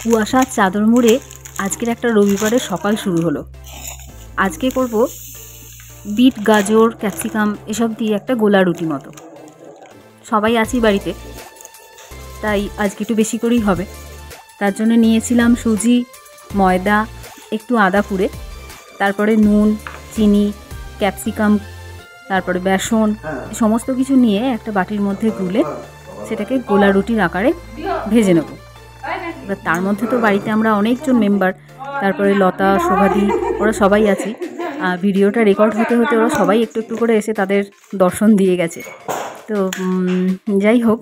কুয়াশার চাদর মুড়ে আজকের একটা রবিবারের সকাল শুরু হলো। আজকে করব বিট, গাজর, ক্যাপসিকাম এসব দিয়ে একটা গোলা রুটি মতো। সবাই আছি বাড়িতে, তাই আজকে একটু বেশি করেই হবে। তার জন্য নিয়েছিলাম সুজি, ময়দা, একটু আদা কুড়ে, তারপরে নুন, চিনি, ক্যাপসিকাম, তারপরে বেসন, সমস্ত কিছু নিয়ে একটা বাটির মধ্যে গুলে সেটাকে গোলা রুটির আকারে ভেজে নেব। এবার তার মধ্যে তো বাড়িতে আমরা অনেকজন মেম্বার, তারপরে লতা, শোভাদি, ওরা সবাই আছি। ভিডিওটা রেকর্ড হতে হতে ওরা সবাই একটু একটু করে এসে তাদের দর্শন দিয়ে গেছে। তো যাই হোক,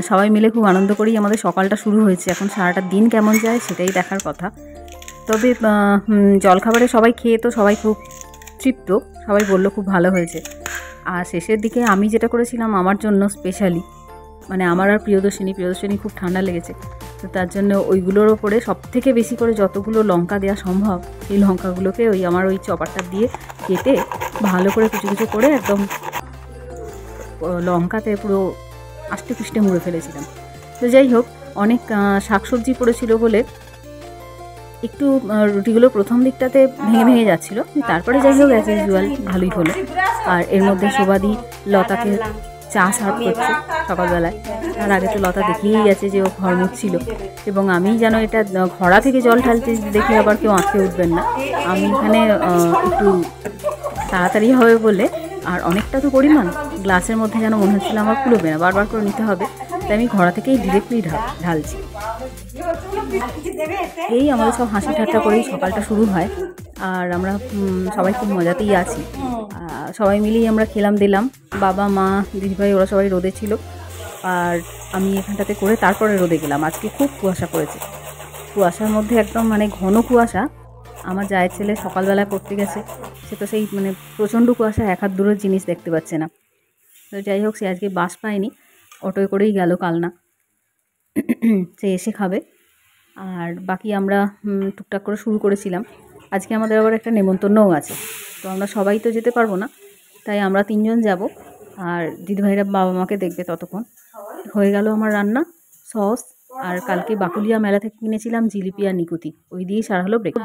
সবাই মিলে খুব আনন্দ করেই আমাদের সকালটা শুরু হয়েছে। এখন সারাটা দিন কেমন যায় সেটাই দেখার কথা। তবে জলখাবারে সবাই খেয়ে তো সবাই খুব তৃপ্ত, সবাই বললো খুব ভালো হয়েছে। আর শেষের দিকে আমি যেটা করেছিলাম আমার জন্য স্পেশালি, মানে আমার আর প্রিয়দর্শিনী খুব ঠান্ডা লেগেছে, তো তার জন্য ওইগুলোর ওপরে সবথেকে বেশি করে যতগুলো লঙ্কা দেওয়া সম্ভব সেই লঙ্কাগুলোকে আমার ওই চপারটা দিয়ে কেটে ভালো করে কুচি কুচি করে একদম লঙ্কাতে পুরো আষ্টে কুষ্টে মুড়ে ফেলেছিলাম। তো যাই হোক, অনেক শাকসবজি পড়েছিল বলে একটু রুটিগুলো প্রথম দিকটাতে ভেঙে ভেঙে যাচ্ছিলো, তারপরে যাই হোক অ্যাজ ইউজুয়াল ভালোই হলো। আর এর মধ্যে শোভাদি লতাকে চা সার্ভ করছে সকালবেলায়। তার আগে তো লতা দেখিয়েই গেছে যে ও ঘর মুছছিল, এবং আমি যেন এটা ঘড়া থেকে জল ঢালতে দেখে আবার কেউ আঁকড়ে উঠবেন না। আমি এখানে একটু তাড়াতাড়ি হবে বলে, আর অনেকটা তো পরিমাণ, গ্লাসের মধ্যে যেন মনে হচ্ছিল আমার কুলোবে না, বারবার করে নিতে হবে, তাই আমি ঘড়া থেকেই ডিরেক্টলি ঢালছি। এই আমাদের সব হাসি ঠাট্টা করেই সকালটা শুরু হয়, আর আমরা সবাই খুব মজাতেই আছি। সবাই মিলেই আমরা খেলাম দিলাম, বাবা, মা, দিদিভাই ওরা সবাই রোদে ছিল, আর আমি এখানটাতে করে তারপরে রোদে গেলাম। আজকে খুব কুয়াশা পড়েছে, কুয়াশার মধ্যে একদম মানে ঘন কুয়াশা। আমার জায়ের ছেলে সকালবেলায় পড়তে গেছে, সে তো সেই মানে প্রচণ্ড কুয়াশা, এক হাত দূরের জিনিস দেখতে পাচ্ছে না। তো যাই হোক, সে আজকে বাস পায়নি, অটোয় করেই গেল কালনা, সে এসে খাবে। আর বাকি আমরা টুকটাক করে শুরু করেছিলাম। আজকে আমাদের আবার একটা নেমন্তন্নও আছে, তো আমরা সবাই তো যেতে পারবো না, তাই আমরা 3 জন যাব, আর দিদিভাইরা বাবা মাকে দেখবে। ততক্ষণ হয়ে গেল আমার রান্না, সস, আর কালকে বাকুলিয়া মেলা থেকে কিনেছিলাম জিলিপি আর নিকুতি, ওই দিয়েই সারা হলো ব্রেক।